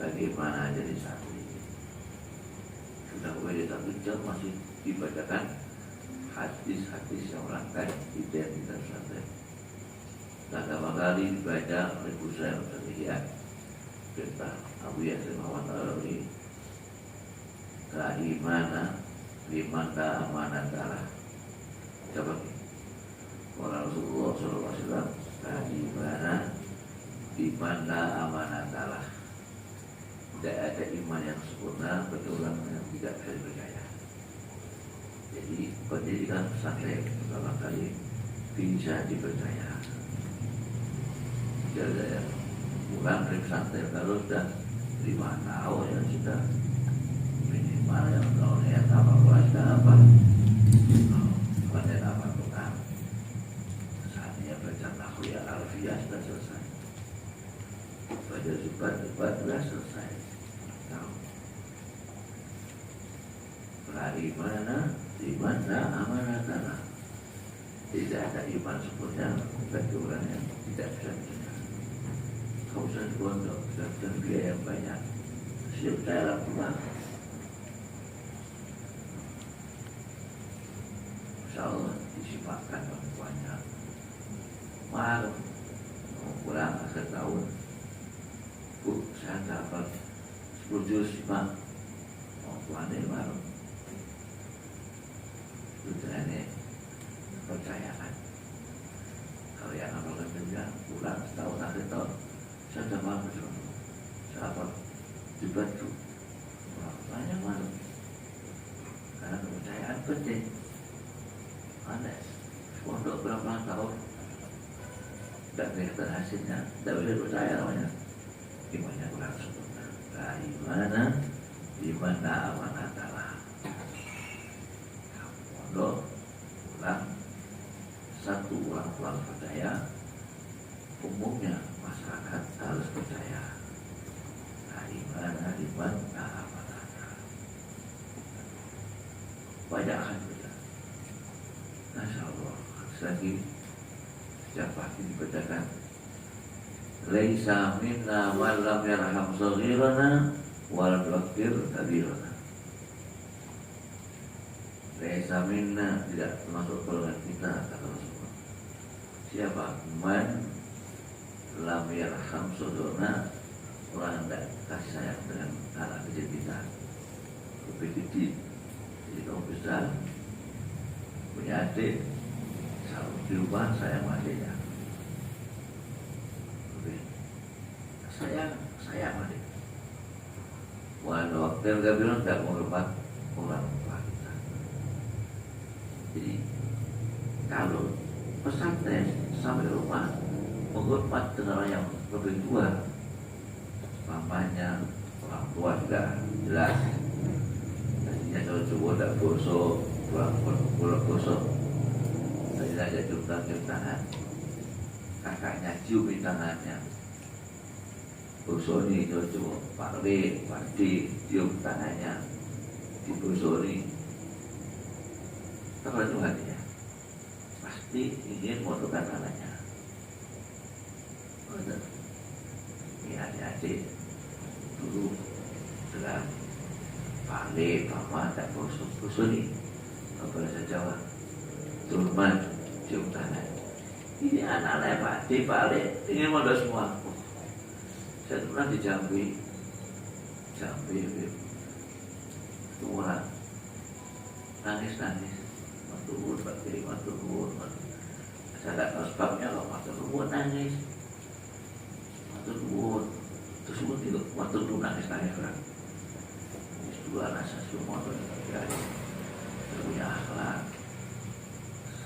Bagaimana jadi santri? Sudah wirid 1 jam masih dibacakan hadis-hadis yang melanggar identitas pesantren. Pertama kali dibaca oleh Busair Al-Fatihah tentang Abu Yasin Muhammad Al-Alawi Ka'imana Limanda amanatalah. Coba Rasulullah SAW Ka'imana Limanda amanatalah. Tidak ada iman yang sempurna kecuali orang yang tidak bisa dipercaya. Jadi pendidikan pesantren pertama kali bisa dipercaya. Jadi bukan dari pesantren kalau sudah 5 tahun ya sudah minimal yang tahunnya apa baca apa baca apa Quran. Saatnya baca nahwu ya alfiyah sudah selesai. Baca zubat sudah selesai. Di mana amanatana. Tidak ada iman sempurna bagi orang yang tidak bisa berjalan. Kau usah pondok, sudah biaya yang banyak. Muslim dalam pulang. Insya Allah disifatkan perempuannya. Malam mau pulang akhir tahun. Bu, saya dapat 10 juz Pak. Mau pulang dari malam. Itu ternyata kepercayaan. Kalau yang amalkan kerja pulang setahun akhir tahun, saya sudah malam sahabat dibantu banyak malam karena kepercayaan penting. Aneh pondok berapa tahun tidak kelihatan hasilnya, tidak boleh percaya namanya. Imannya kurang sempurna. Dimana amanah Allah. Pondok pulang satu orang pulang percaya, umumnya masyarakat harus percaya. Dimana amanah. Banyak akan kita. Masya Allah. Lagi sejak pagi dibacakan. Laisa minna man lam yarham saghirana wa lam yuqir kabirana. Laisa minna, tidak termasuk golongan kita, kata Rasulullah. Siapa? Man lam yarham saghirana, orang tidak kasih sayang dengan anak kecil kita. Lebih kecil. Jadi kamu besar punya adik, selalu di rumah sayang adiknya. Sayang adik. Walau waktu yang bilang tidak menghormat orang tua kita. Jadi kalau pesantren sampai rumah menghormat dengan orang yang lebih tua, mamanya, orang tua sudah jelas. Tadinya kalau coba tidak bosok, pulang bosok. Tadi aja cium tangan, kakaknya cium tangannya. Bosoni coba Pak D, Pak D cium tangannya, di bosoni. Terlalu hatinya, pasti ingin motokan tangannya. Betul. Ini adik-adik dulu dengan Pak D, Mama dan bosoni. Bahasa Jawa, Turman cium tangan. Ini anak-anak Pak D, Pak D ingin modal semua. Saya pernah di Jambi, itu orang nangis, matur nuwun. Saya tidak tahu sebabnya loh, matur nuwun nangis, matur nuwun, terus matur nuwun nangis orang. Dua rasa semua terjadi, punya akhlak.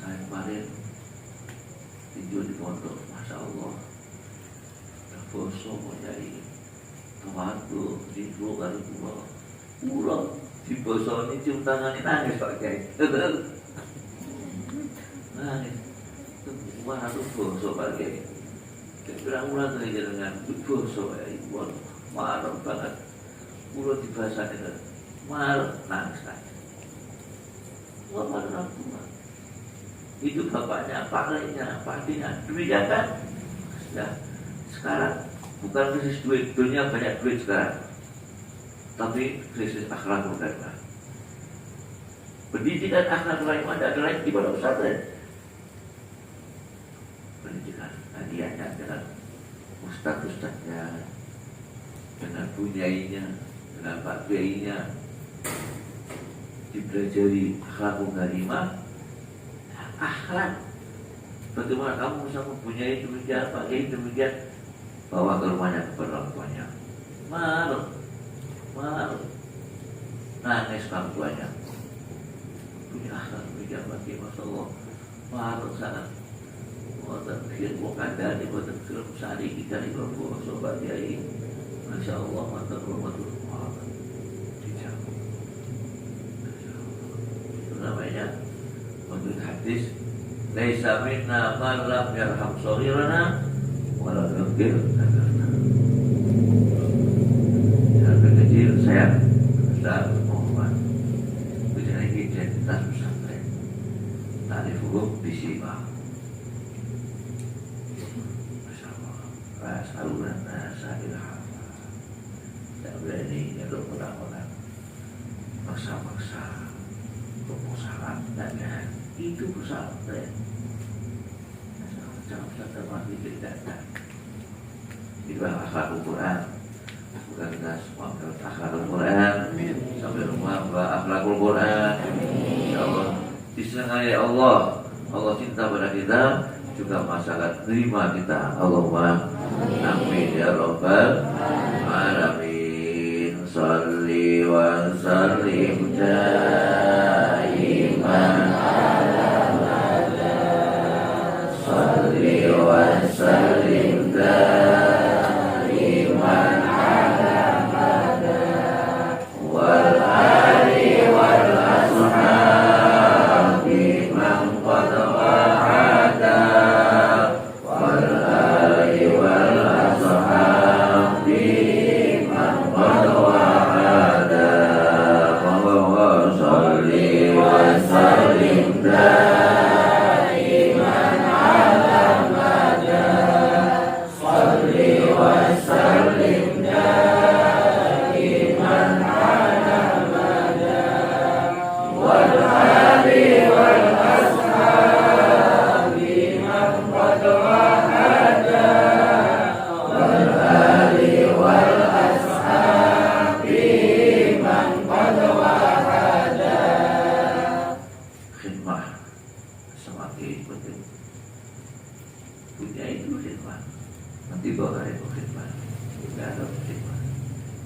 Saya kemarin tidur di pondok, Masya Allah. Bosok menjadi tawadu di luar pulau di bosok ini cium tangan nangis Pak Kiai, nangis. Wah itu bosok Pak Kiai. Berang-berang lagi dengan bosok ya ibu, marah banget. Pulau di bahasa itu marah nangis. Wah marah tua. Itu bapaknya, Pak lainnya, Pak Dina, demikian kan? Ya. Sekarang bukan krisis duit, dunia banyak duit sekarang, tapi krisis akhlak karimah. Pendidikan akhlak karimah tidak lain di pondok pesantren. Pendidikan hadiahnya dengan ustaz-ustaznya, dengan bunyainya, dengan pak kiainya, dipelajari akhlak karimah, akhlak. Bagaimana kamu bisa mempunyai demikian, pak kiai demikian. Bawa ke rumahnya kepada orang tuanya, malu, nangis orang tuanya. Punya akhlak demikian bagi Masya Allah, malu sangat. Buatan fikir bukan dari buatan film sehari kita di bawah sobat kiai. Masya Allah, mata bermatur malu. Dijamu. Itu namanya menurut hadis. Laisa minna man lam yarham shaghirana walau yaqdir kabirana. Sampai kecil saya besar mohon bicara identitas pesantren. Tarif hukum disimak. Masya Allah. Saluran saya ilham. Tak berani maksa-maksa salam dan itu pesantren. Jangan pesantren tidak ada. Itu akhlakul Quran. Bukan kita semua akhlakul Quran. Sampai rumah akhlakul Quran. Insyaallah disenangi Allah. Allah cinta pada kita, juga masyarakat terima kita. Allahumma amin ya rabbal alamin. Shalli wa sallim daiman Salli wa sallim daiman wal ali wal ashabi man qad wa'ada wal ali wal ashabi man qad wa'ada wa salli wa sallim daiman ala mada salli wa sallim daiman ala mada wal ali wal ashabi man qad wa'ada wal ali wal ashabi man qad wa'ada. Khidmah semakin penting. Punya itu khidmah. Nanti bawa itu khidmah. Tidak ada khidmah.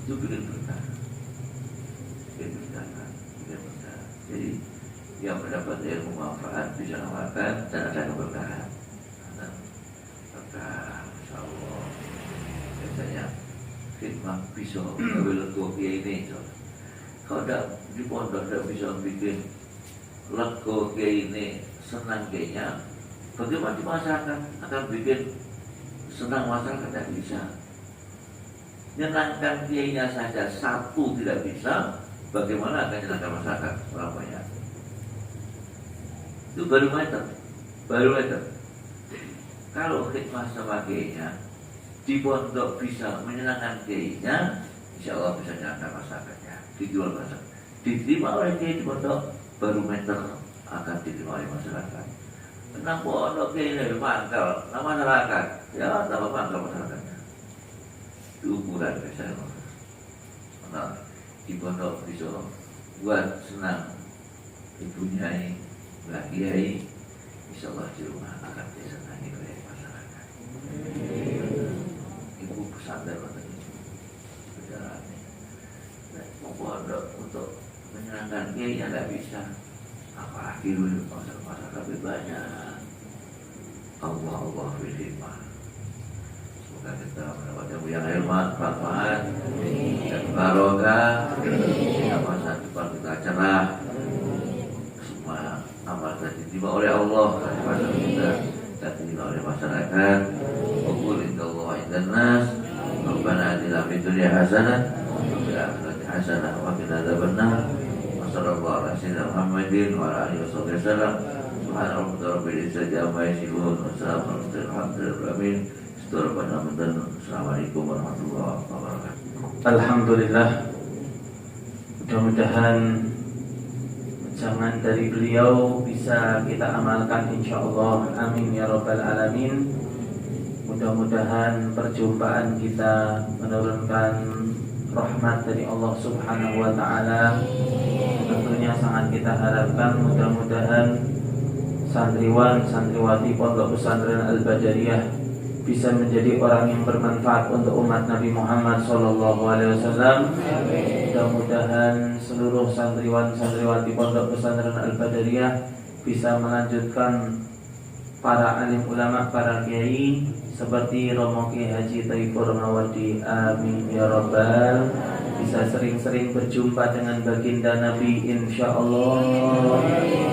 Itu bikin berkah. Bikin berkah. Bikin berkah. Jadi yang mendapat ilmu manfaat bisa mengamalkan dan ada keberkahan. Ada berkah. Insyaallah. Biasanya khidmah bisa lego kiai ini. Kalau tidak di pondok tidak bisa bikin lego kiai ini, senang kiainya. Bagaimana di masyarakat akan bikin senang masyarakat? Tidak bisa. Menyenangkan kiainya saja satu tidak bisa, bagaimana akan menyenangkan masyarakat orang banyak? Itu barometer. Kalau khidmah sama kiainya di pondok bisa menyenangkan kiainya, insya Allah bisa menyenangkan masyarakatnya. Dijual masyarakat, diterima oleh kiai di pondok, barometer akan diterima oleh masyarakat. Tenang pondok kiai ini mangkal, nah masyarakat, ya tambah mangkal masyarakatnya. Itu ukuran biasanya. Nah, di pondok bisa buat senang ibu nyai, mbak kiai, insya Allah di rumah akan disenangi oleh masyarakat. Ibu pesantren ini berjalan. Mau pondok untuk menyenangkan kiai yang tidak bisa, apalagi masyarakat lebih banyak. Allah fil hikmah. Semoga kita mendapat yang ilmu manfaat dan barokah. Masa depan kita cerah. Semua amal kita diterima oleh Allah, daripada kita diterima oleh masyarakat. Qul innallaha indan nas. Rabbana atina fid dunya hasanah wa fil akhirati hasanah wa qina adzabannar. Wassallallahu ala sayyidina Muhammadin wa ala alihi wasallam. Subhana rabbika rabbil izzati amma yasifun wa salamun alal mursalin. Assalamualaikum warahmatullahi wabarakatuh. Alhamdulillah. Mudah-mudahan jangan dari beliau bisa kita amalkan insyaallah. Amin ya rabbal alamin. Mudah-mudahan perjumpaan kita menurunkan rahmat dari Allah Subhanahu wa taala. Tentunya sangat kita harapkan mudah-mudahan santriwan santriwati Pondok Pesantren Al-Badariyah bisa menjadi orang yang bermanfaat untuk umat Nabi Muhammad SAW. Mudah-mudahan seluruh santriwan santriwati Pondok Pesantren Al-Badariyah bisa melanjutkan para alim ulama, para kiai seperti Romo Kiai Haji Thaifur Mawardi. Amin ya rabbal. Bisa sering-sering berjumpa dengan baginda Nabi insyaallah.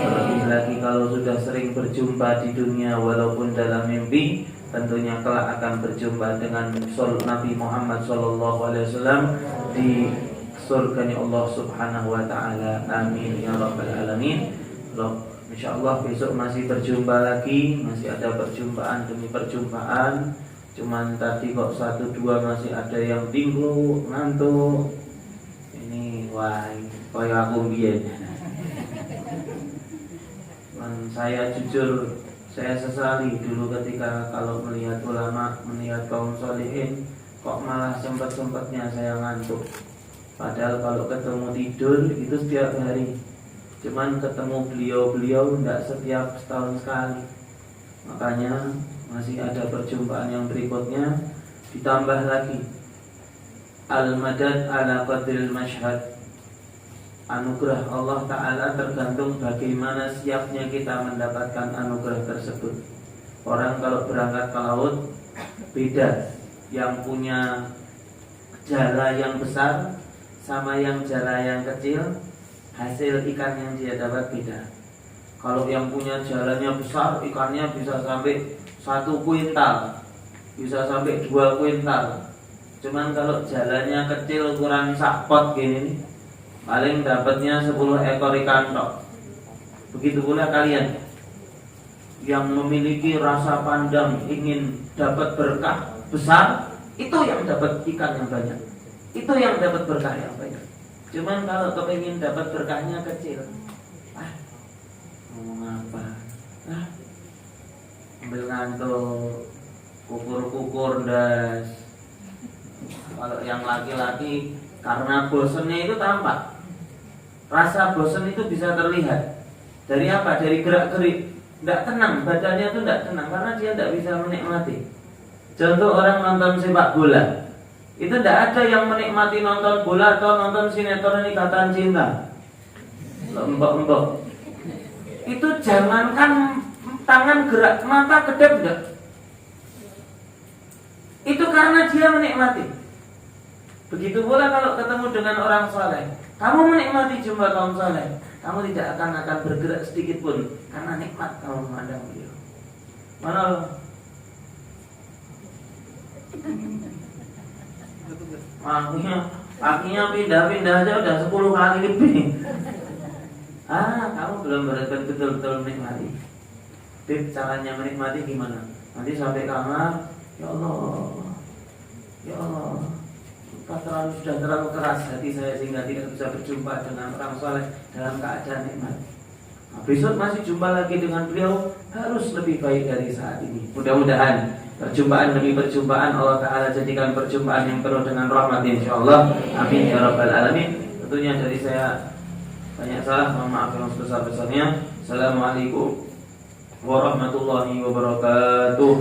Terlebih lagi kalau sudah sering berjumpa di dunia walaupun dalam mimpi, tentunya kelak akan berjumpa dengan Nabi Muhammad SAW di surganya Allah Subhanahu wa taala. Amin ya rabbal alamin. Insyaallah besok masih berjumpa lagi, masih ada perjumpaan demi perjumpaan. Cuman tadi kok 1-2 masih ada yang bingung, ngantuk. Ini Wah, kaya aku biyen. Saya jujur, saya sesali dulu ketika kalau melihat ulama, melihat kaum sholihin, kok malah sempat-sempatnya saya ngantuk. Padahal kalau ketemu tidur itu setiap hari. Cuman ketemu beliau-beliau tidak setiap setahun sekali. Makanya masih ada perjumpaan yang berikutnya. Ditambah lagi al-madad ala qadril mashhad. Anugerah Allah Ta'ala tergantung bagaimana siapnya kita mendapatkan anugerah tersebut. Orang kalau berangkat ke laut beda. Yang punya jala yang besar sama yang jala yang kecil, hasil ikan yang dia dapat beda. Kalau yang punya jalannya besar, ikannya bisa sampai 1 kuintal, bisa sampai 2 kuintal. Cuman kalau jalannya kecil ukuran sakpot gini nih, paling dapatnya 10 ekor ikan tok. Begitu pula kalian yang memiliki rasa pandang ingin dapat berkah besar, itu yang dapat ikan yang banyak, itu yang dapat berkah yang banyak. Cuman kalau kepingin dapat berkahnya kecil, ngomong apa? Ambil ngantuk, kukur-kukur das. Kalau yang laki-laki karena bosannya itu tampak. Rasa bosan itu bisa terlihat. Dari apa? Dari gerak-gerik. Tidak tenang, badannya itu tidak tenang karena dia tidak bisa menikmati. Contoh orang nonton sepak bola, itu tidak ada yang menikmati nonton bola atau nonton sinetron Ikatan Cinta. Empok-empok. Itu jangankan tangan gerak, mata kedap enggak. Itu karena dia menikmati. Begitu pula kalau ketemu dengan orang saleh, kamu menikmati jumpa kaum saleh, kamu tidak akan bergerak sedikit pun karena nikmat kamu memandang beliau. Mana lo? Kakinya pindah-pindah aja udah 10 kali lebih. Kamu belum betul-betul menikmati. Bib, caranya menikmati gimana? Nanti sampai kamar, ya Allah, sudah terlalu keras hati saya sehingga tidak bisa berjumpa dengan orang soleh dalam keadaan nikmat. Besok masih jumpa lagi dengan beliau, harus lebih baik dari saat ini. Mudah-mudahan perjumpaan demi perjumpaan Allah Ta'ala jadikan perjumpaan yang penuh dengan rahmat insyaAllah. Amin ya rabbal alamin. Tentunya dari saya banyak salah, mohon maaf yang sebesar-besarnya. Assalamualaikum warahmatullahi wabarakatuh.